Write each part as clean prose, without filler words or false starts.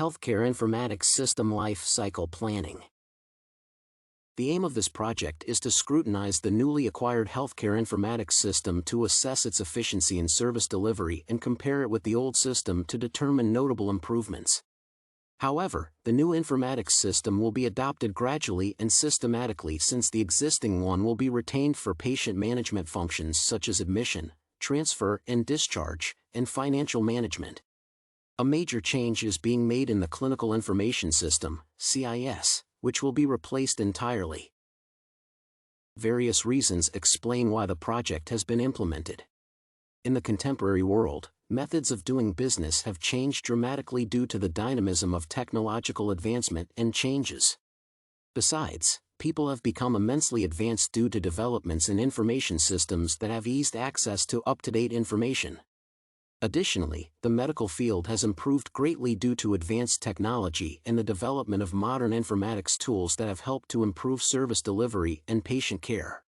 Healthcare Informatics System Life Cycle Planning. The aim of this project is to scrutinize the newly acquired healthcare informatics system to assess its efficiency in service delivery and compare it with the old system to determine notable improvements. However, the new informatics system will be adopted gradually and systematically since the existing one will be retained for patient management functions such as admission, transfer and discharge, and financial management. A major change is being made in the Clinical Information System, CIS, which will be replaced entirely. Various reasons explain why the project has been implemented. In the contemporary world, methods of doing business have changed dramatically due to the dynamism of technological advancement and changes. Besides, people have become immensely advanced due to developments in information systems that have eased access to up-to-date information. Additionally, the medical field has improved greatly due to advanced technology and the development of modern informatics tools that have helped to improve service delivery and patient care.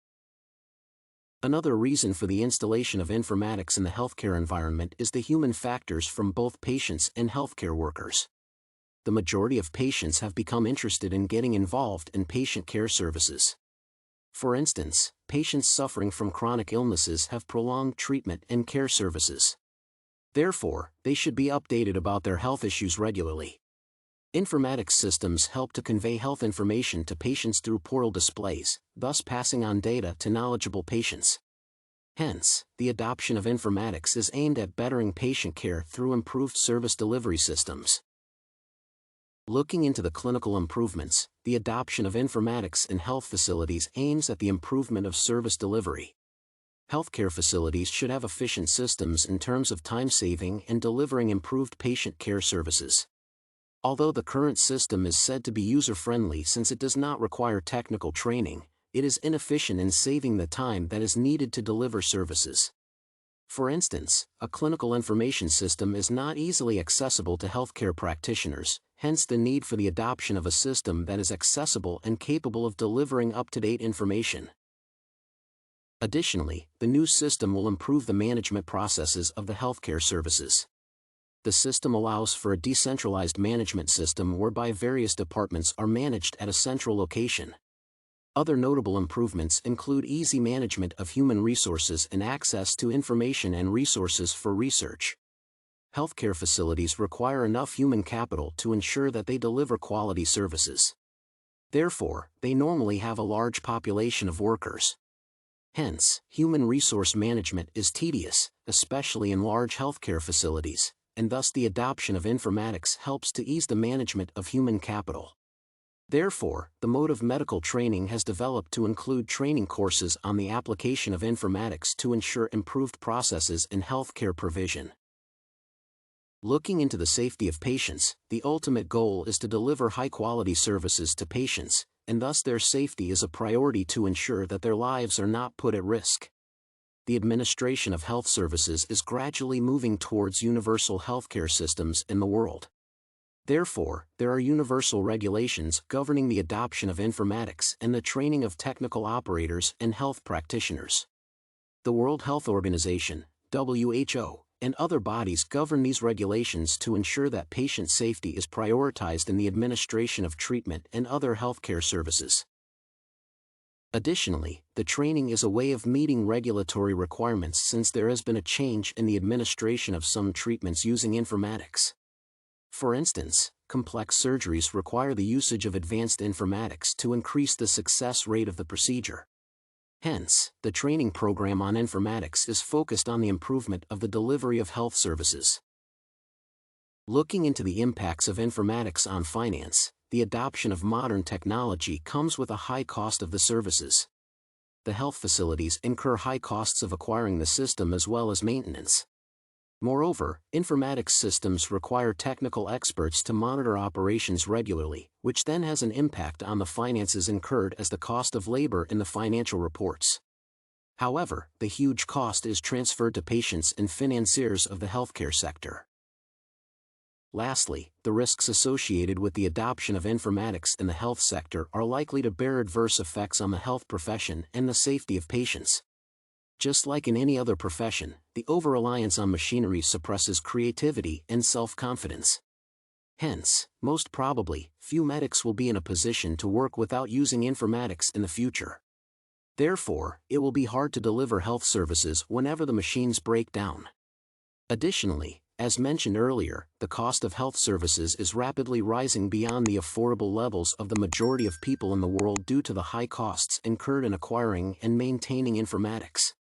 Another reason for the installation of informatics in the healthcare environment is the human factors from both patients and healthcare workers. The majority of patients have become interested in getting involved in patient care services. For instance, patients suffering from chronic illnesses have prolonged treatment and care services. Therefore, they should be updated about their health issues regularly. Informatics systems help to convey health information to patients through portal displays, thus passing on data to knowledgeable patients. Hence, the adoption of informatics is aimed at bettering patient care through improved service delivery systems. Looking into the clinical improvements, the adoption of informatics in health facilities aims at the improvement of service delivery. Healthcare facilities should have efficient systems in terms of time saving and delivering improved patient care services. Although the current system is said to be user-friendly since it does not require technical training, it is inefficient in saving the time that is needed to deliver services. For instance, a clinical information system is not easily accessible to healthcare practitioners, hence the need for the adoption of a system that is accessible and capable of delivering up-to-date information. Additionally, the new system will improve the management processes of the healthcare services. The system allows for a decentralized management system whereby various departments are managed at a central location. Other notable improvements include easy management of human resources and access to information and resources for research. Healthcare facilities require enough human capital to ensure that they deliver quality services. Therefore, they normally have a large population of workers. Hence, human resource management is tedious, especially in large healthcare facilities, and thus the adoption of informatics helps to ease the management of human capital. Therefore, the mode of medical training has developed to include training courses on the application of informatics to ensure improved processes in healthcare provision. Looking into the safety of patients, the ultimate goal is to deliver high-quality services to patients, and thus their safety is a priority to ensure that their lives are not put at risk. The administration of health services is gradually moving towards universal healthcare systems in the world. Therefore, there are universal regulations governing the adoption of informatics and the training of technical operators and health practitioners. The World Health Organization, WHO, and other bodies govern these regulations to ensure that patient safety is prioritized in the administration of treatment and other healthcare services. Additionally, the training is a way of meeting regulatory requirements since there has been a change in the administration of some treatments using informatics. For instance, complex surgeries require the usage of advanced informatics to increase the success rate of the procedure. Hence, the training program on informatics is focused on the improvement of the delivery of health services. Looking into the impacts of informatics on finance, the adoption of modern technology comes with a high cost of the services. The health facilities incur high costs of acquiring the system as well as maintenance. Moreover, informatics systems require technical experts to monitor operations regularly, which then has an impact on the finances incurred as the cost of labor in the financial reports. However, the huge cost is transferred to patients and financiers of the healthcare sector. Lastly, the risks associated with the adoption of informatics in the health sector are likely to bear adverse effects on the health profession and the safety of patients. Just like in any other profession, the over-reliance on machinery suppresses creativity and self-confidence. Hence, most probably, few medics will be in a position to work without using informatics in the future. Therefore, it will be hard to deliver health services whenever the machines break down. Additionally, as mentioned earlier, the cost of health services is rapidly rising beyond the affordable levels of the majority of people in the world due to the high costs incurred in acquiring and maintaining informatics.